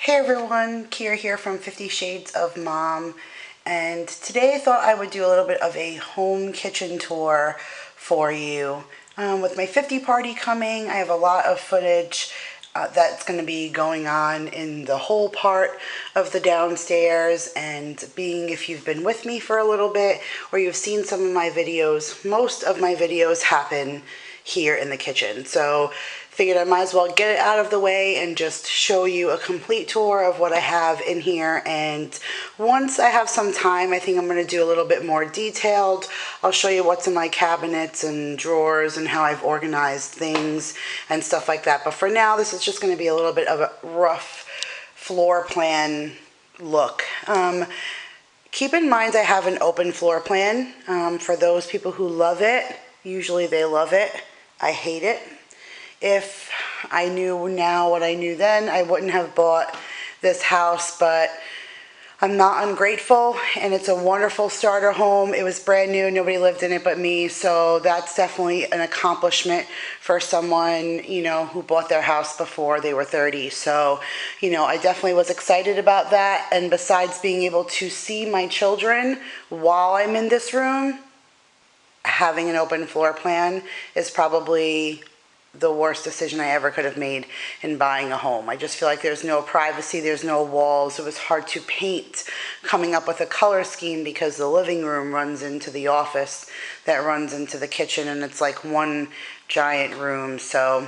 Hey everyone, Kira here from 50 Shades of Mom, and today I thought I would do a little bit of a home kitchen tour for you. With my 50 party coming, I have a lot of footage that's going to be going on in the whole part of the downstairs, and being if you've been with me for a little bit or you've seen some of my videos, most of my videos happen here in the kitchen. So figured I might as well get it out of the way and just show you a complete tour of what I have in here. And once I have some time, I think I'm going to do a little bit more detailed. I'll show you what's in my cabinets and drawers and how I've organized things and stuff like that. But for now, this is just going to be a little bit of a rough floor plan look. Keep in mind I have an open floor plan. For those people who love it, usually they love it. I hate it. If I knew now what I knew then, I wouldn't have bought this house, but I'm not ungrateful, and it's a wonderful starter home. It was brand new, nobody lived in it but me, so that's definitely an accomplishment for someone, you know, who bought their house before they were 30. So, you know, I definitely was excited about that, and besides being able to see my children while I'm in this room, having an open floor plan is probably the worst decision I ever could have made in buying a home. I just feel like there's no privacy, there's no walls. It was hard to paint, coming up with a color scheme, because the living room runs into the office that runs into the kitchen, and it's like one giant room. So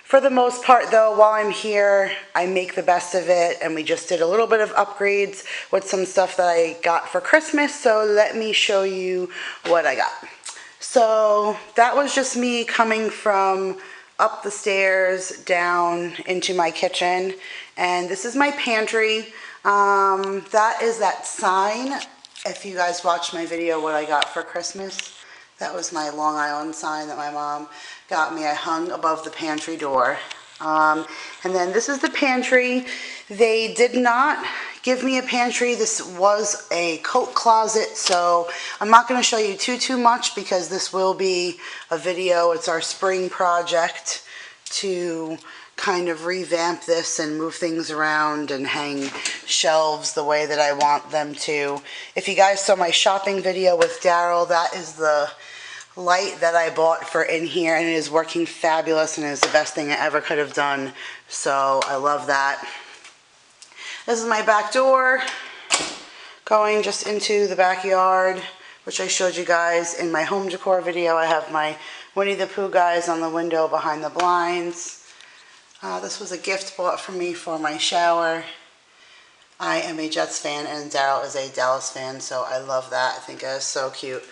for the most part though, while I'm here, I make the best of it, and we just did a little bit of upgrades with some stuff that I got for Christmas, so let me show you what I got. So that was just me coming from up the stairs down into my kitchen, and this is my pantry. That is that sign. If you guys watched my video what I got for Christmas, that was my Long Island sign that my mom got me. I hung above the pantry door. And then this is the pantry. They did not give me a pantry. This was a coat closet, so I'm not going to show you too much because this will be a video. It's our spring project to kind of revamp this and move things around and hang shelves the way that I want them to. If you guys saw my shopping video with Daryl, that is the light that I bought for in here, and it is working fabulous, and it is the best thing I ever could have done, so I love that. This is my back door going just into the backyard, which I showed you guys in my home decor video. I have my Winnie the Pooh guys on the window behind the blinds. This was a gift bought for me for my shower. I am a Jets fan, and Daryl is a Dallas fan, so I love that. I think it is so cute.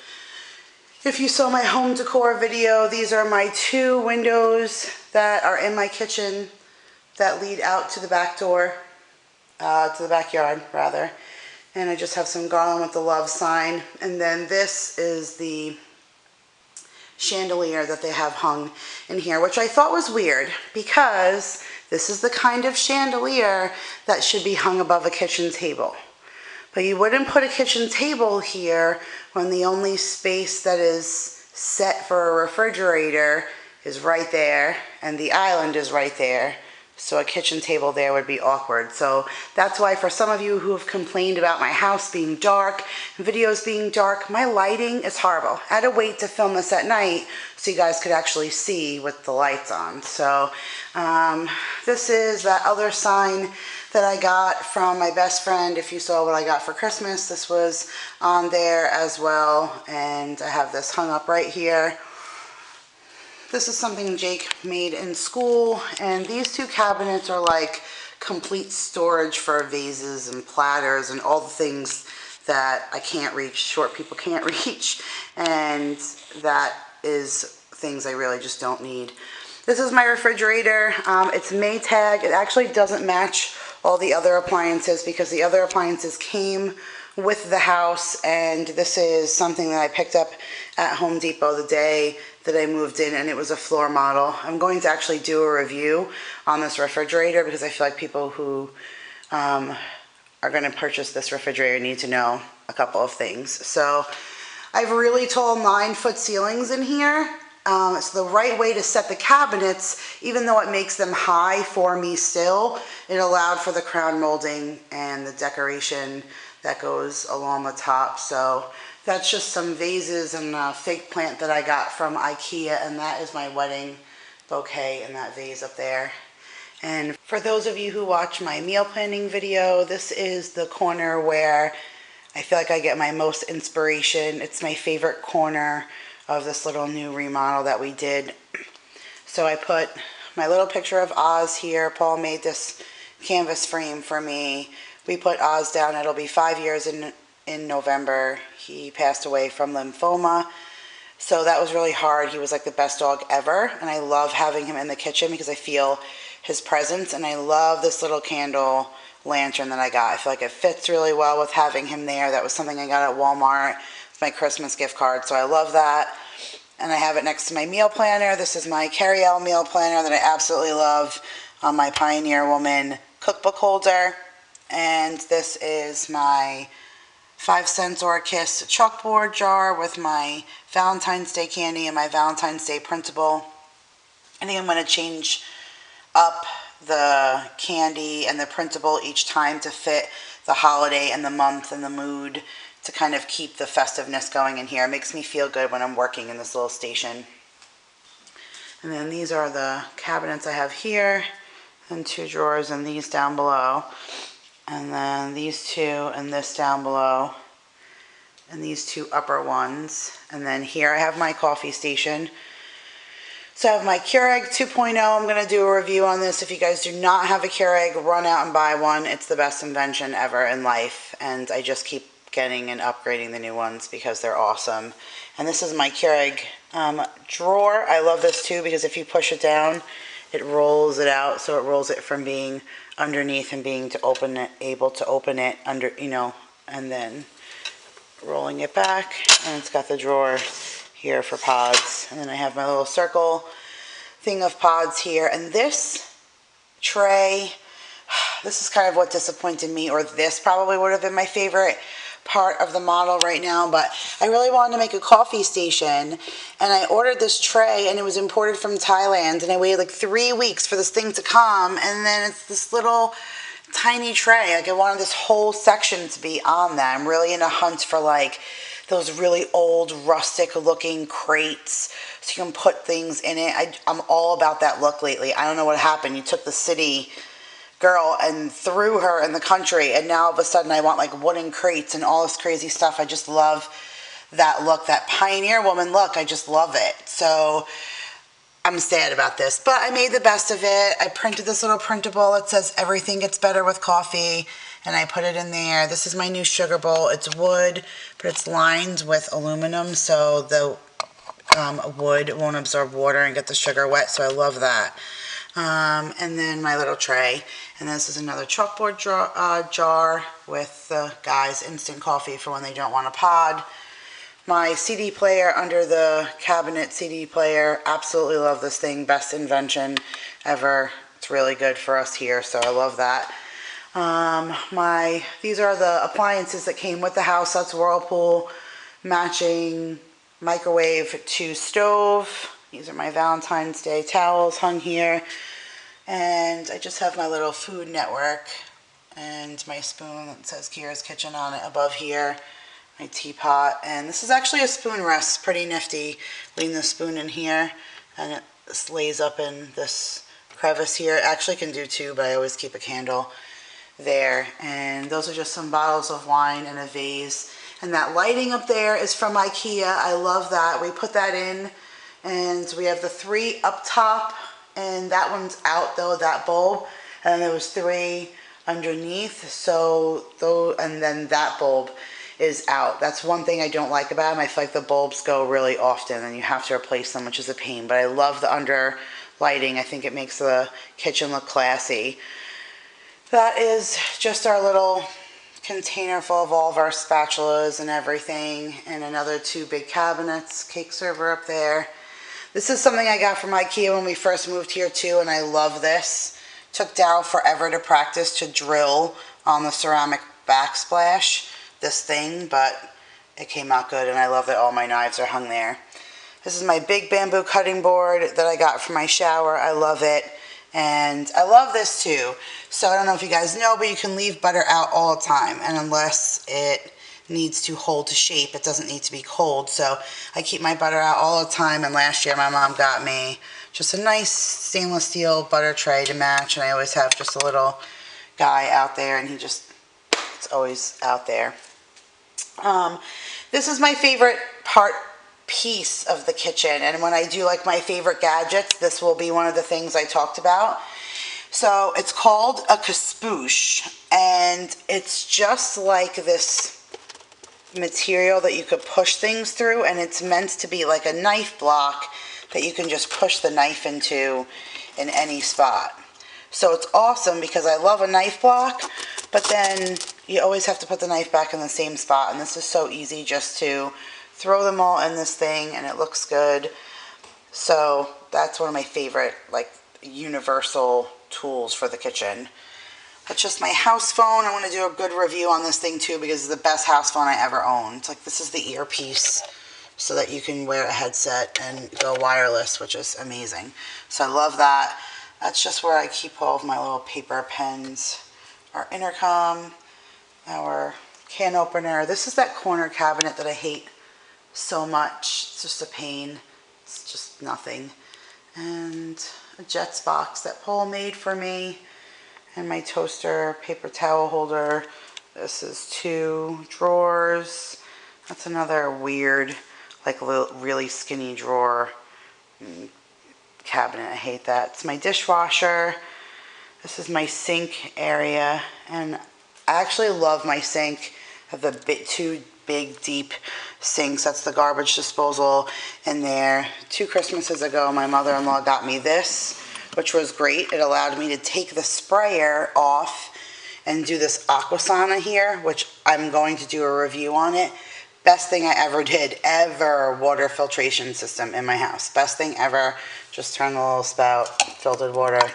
If you saw my home decor video, these are my two windows that are in my kitchen that lead out to the back door, to the backyard rather. And I just have some garland with the love sign. And then this is the chandelier that they have hung in here, which I thought was weird because this is the kind of chandelier that should be hung above a kitchen table. But you wouldn't put a kitchen table here when the only space that is set for a refrigerator is right there, and the island is right there. So a kitchen table there would be awkward. So that's why for some of you who have complained about my house being dark, videos being dark, my lighting is horrible. I had to wait to film this at night so you guys could actually see with the lights on. So this is that other sign that I got from my best friend. If you saw what I got for Christmas, this was on there as well, and I have this hung up right here. This is something Jake made in school, and these two cabinets are like complete storage for vases and platters and all the things that I can't reach, short people can't reach, and that is things I really just don't need. This is my refrigerator. It's Maytag. It actually doesn't match all the other appliances because the other appliances came with the house, and this is something that I picked up at Home Depot the day that I moved in, and it was a floor model. I'm going to actually do a review on this refrigerator because I feel like people who are going to purchase this refrigerator need to know a couple of things. So I have really tall 9-foot ceilings in here, It's the right way to set the cabinets, even though it makes them high for me still. It allowed for the crown molding and the decoration that goes along the top. So that's just some vases and a fake plant that I got from IKEA, and that is my wedding bouquet in that vase up there. And for those of you who watch my meal planning video, this is the corner where I feel like I get my most inspiration. It's my favorite corner of this little new remodel that we did. So I put my little picture of Oz here. Paul made this canvas frame for me. We put Oz down. It'll be 5 years in November. He passed away from lymphoma. So that was really hard. He was like the best dog ever. And I love having him in the kitchen because I feel his presence. And I love this little candle lantern that I got. I feel like it fits really well with having him there. That was something I got at Walmart. My Christmas gift card, so I love that. And I have it next to my meal planner. This is my Carrie-Elle meal planner that I absolutely love on my Pioneer Woman cookbook holder. And this is my 5 cents or a kiss chalkboard jar with my Valentine's Day candy and my Valentine's Day printable. I think I'm going to change up the candy and the printable each time to fit the holiday and the month and the mood, to kind of keep the festiveness going in here. It makes me feel good when I'm working in this little station. And then these are the cabinets I have here, and 2 drawers, and these down below. And then these 2 and this down below, and these 2 upper ones. And then here I have my coffee station. So I have my Keurig 2.0. I'm going to do a review on this. If you guys do not have a Keurig, run out and buy one. It's the best invention ever in life, and I just keep getting and upgrading the new ones because they're awesome. And this is my Keurig drawer. I love this too because if you push it down, it rolls it out. So it rolls it from being underneath and being able to open it under, and then rolling it back. And it's got the drawer here for pods. And then I have my little circle thing of pods here. And this tray, this is kind of what disappointed me, or this probably would have been my favorite part of the model right now, but I really wanted to make a coffee station, and I ordered this tray, and it was imported from Thailand, and I waited like 3 weeks for this thing to come, and then it's this little tiny tray. Like, I wanted this whole section to be on that. I'm really in a hunt for like those really old rustic looking crates so you can put things in it. I'm all about that look lately. I don't know what happened. You took the city girl and threw her in the country, and now all of a sudden I want like wooden crates and all this crazy stuff. I just love that look, that Pioneer Woman look. I just love it. So I'm sad about this, but I made the best of it. I printed this little printable. It says everything gets better with coffee, and I put it in there. This is my new sugar bowl. It's wood, but it's lined with aluminum, so the wood won't absorb water and get the sugar wet, so I love that. And then my little tray, and this is another chalkboard jar with the guys' instant coffee for when they don't want a pod. My CD player under the cabinet CD player. Absolutely love this thing. Best invention ever. It's really good for us here, so I love that. These are the appliances that came with the house. That's Whirlpool matching microwave to stove. These are my Valentine's Day towels hung here. And I just have my little Food Network and my spoon that says Kira's Kitchen on it above here. My teapot. And this is actually a spoon rest. Pretty nifty. Lean the spoon in here, and it lays up in this crevice here. It actually can do 2, but I always keep a candle there. And those are just some bottles of wine and a vase. And that lighting up there is from IKEA. I love that. We put that in. And we have the 3 up top, and that one's out though, that bulb. And there was 3 underneath, and then that bulb is out. That's one thing I don't like about them. I feel like the bulbs go really often and you have to replace them, which is a pain. But I love the under lighting. I think it makes the kitchen look classy. That is just our little container full of all of our spatulas and everything, and another 2 big cabinets, cake server up there. This is something I got from IKEA when we first moved here too, and I love this. Took Daryl forever to practice to drill on the ceramic backsplash, this thing, but it came out good, and I love that all my knives are hung there. This is my big bamboo cutting board that I got for my shower. I love it. And I love this too. So I don't know if you guys know, but you can leave butter out all the time. And unless it needs to hold to shape, it doesn't need to be cold. So I keep my butter out all the time. And last year my mom got me just a nice stainless steel butter tray to match. And I always have just a little guy out there, and it's always out there. This is my favorite piece of the kitchen, and when I do like my favorite gadgets, this will be one of the things I talked about. So it's called a caspoosh, and it's just like this material that you could push things through, and it's meant to be like a knife block that you can just push the knife into in any spot. So it's awesome because I love a knife block, but then you always have to put the knife back in the same spot, and this is so easy just to throw them all in this thing and it looks good. So that's one of my favorite like universal tools for the kitchen. That's just my house phone. I want to do a good review on this thing too because it's the best house phone I ever owned. It's like, this is the earpiece so that you can wear a headset and go wireless, which is amazing. So I love that. That's just where I keep all of my little paper pens. Our intercom, our can opener. This is that corner cabinet that I hate so much. It's just a pain. It's just nothing. And a Jets box that Paul made for me. And my toaster, paper towel holder. This is 2 drawers. That's another weird, like really skinny drawer cabinet. I hate that. It's my dishwasher. This is my sink area. And I actually love my sink. I have the 2 big deep sinks. That's the garbage disposal in there. 2 Christmases ago my mother-in-law got me this, which was great. It allowed me to take the sprayer off and do this aqua sauna here, which I'm going to do a review on it. Best thing I ever did, water filtration system in my house. Best thing ever. Just turn the little spout, filtered water.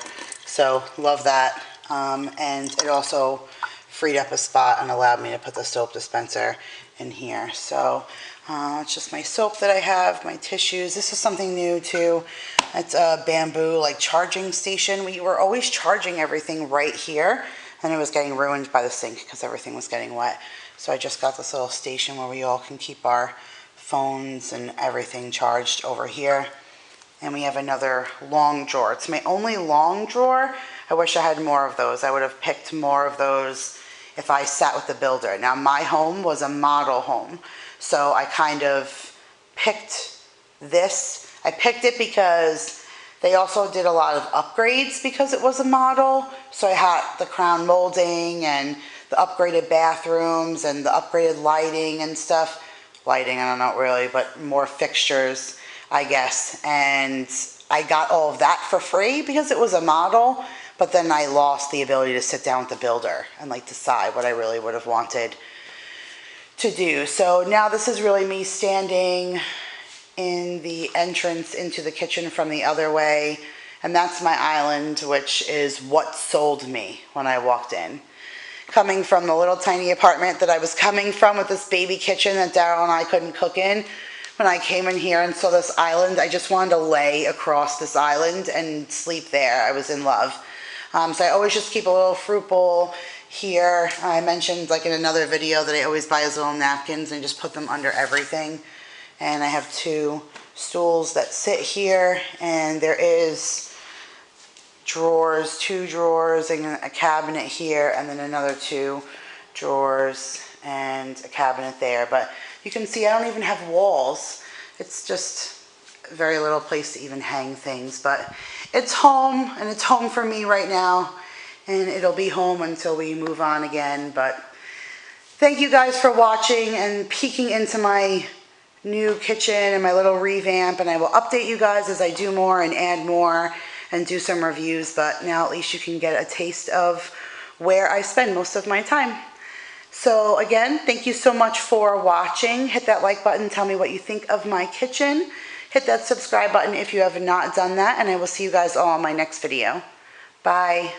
So love that. And it also freed up a spot and allowed me to put the soap dispenser in here. So it's just my soap that I have, my tissues. This is something new too. It's a bamboo like charging station. We were always charging everything right here, and it was getting ruined by the sink because everything was getting wet. So I just got this little station where we all can keep our phones and everything charged over here. And we have another long drawer. It's my only long drawer. I wish I had more of those. I would have picked more of those if I sat with the builder. Now my home was a model home, so I kind of picked this. I picked it because they also did a lot of upgrades because it was a model. So I had the crown molding and the upgraded bathrooms and the upgraded lighting and stuff. Lighting, I don't know really, but more fixtures, I guess. And I got all of that for free because it was a model. But then I lost the ability to sit down with the builder and like decide what I really would have wanted to do. So now this is really me standing in the entrance into the kitchen from the other way. And that's my island, which is what sold me when I walked in. Coming from the little tiny apartment that I was coming from with this baby kitchen that Daryl and I couldn't cook in. When I came in here and saw this island, I just wanted to lay across this island and sleep there. I was in love. So I always just keep a little fruit bowl here. I mentioned like in another video that I always buy those little napkins and just put them under everything. And I have 2 stools that sit here, and there is drawers, 2 drawers and a cabinet here, and then another 2 drawers and a cabinet there. But you can see I don't even have walls. It's just very little place to even hang things, but it's home, and it's home for me right now, and it'll be home until we move on again. But thank you guys for watching and peeking into my new kitchen and my little revamp, and I will update you guys as I do more and add more and do some reviews. But now at least you can get a taste of where I spend most of my time. So again, thank you so much for watching. Hit that like button, tell me what you think of my kitchen. Hit that subscribe button if you have not done that, and I will see you guys all in my next video. Bye.